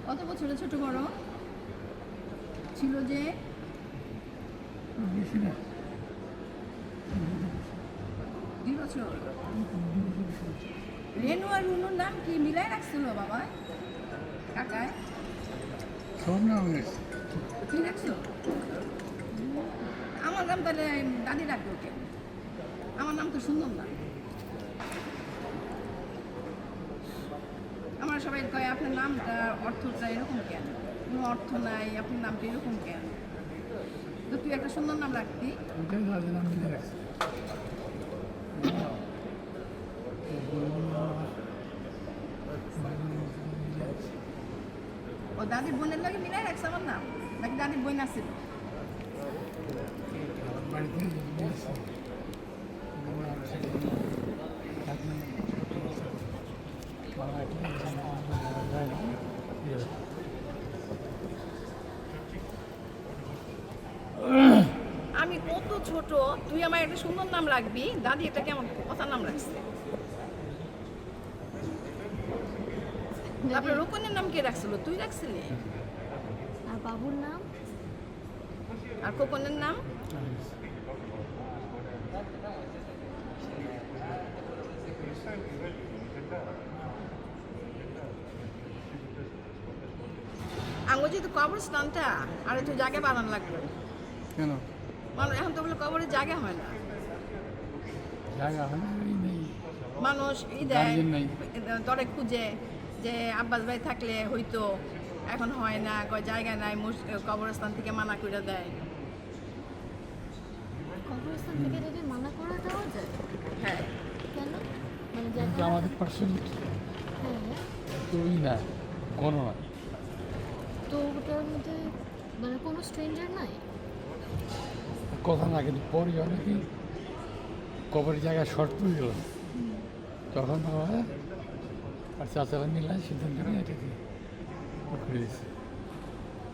কত বছরে ছোট বড় ছিল যে? বেশি না, 2 বছর। রেনু আর রুনুর নাম কি মিলাই রাখছিল বাবা কাকায়? সব নাম হয়েছে। তুই রাখছো? আমার নাম তাহলে দাদি রাখবো কেন? আমার নাম তো সুন্দর না। আমার সবাই কয় আপনার নামটা অর্থটা এরকম কেন? কোনো অর্থ নাই, আপনার নামটা এরকম কেন? তো তুই একটা সুন্দর নাম রাখতি। ওইটাই দাদি নাম মিলে রাখছে। ও দাদির বোনের লাগে মিলাই রাখছে আমার নাম, নাকি দাদির বোন আছিল? বাড়িতে দিয়েছে। আমার ছেলে দাদি বাবা একটা যায় না। আমি কত ছোট, তুই আমার একটা সুন্দর নাম রাখবি, দাদি এটা কেমন কথা নাম রাখছে? তারপরে রোকনের নাম কে রাখছিল? তুই রাখছিলি? আর বাবুর নাম? আর খোকনের নাম? আঙ্গো যেহেতু কবরস্থানটা আর একটু জায়গা বানানো লাগবে। কেন মানুষ এখন তো বলে কবরের জায়গা হয় না, জায়গা হয় না, এই নেই, মানুষ ই দেয় গার্জেন নাই। দরে খুঁজে যে আব্বাস ভাই থাকলে হয়তো, এখন হয় না, কয় জায়গা নাই, কবরস্থান থেকে মানা করে দেয়। কবরস্থান থেকে যদি মানা করে দেওয়া যায়? হ্যাঁ, কেন? মানে কিন্তু জায়গা? আমাদের পার্সোনাল হ্যাঁ, তুই না, কোনো না। তো ওটার মধ্যে মানে কোনো স্ট্রেঞ্জার নাই? কথা না, কিন্তু পরে অনেকেই কবরের জায়গায় শর্ট পড়ে গেল, তখন বাবা আর চাচারা মিলে সিদ্ধান্ত নিয়ে এটাকে করে দিচ্ছে,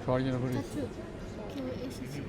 সবার জন্য করে দিচ্ছে। চাচু কেউ এসেছে?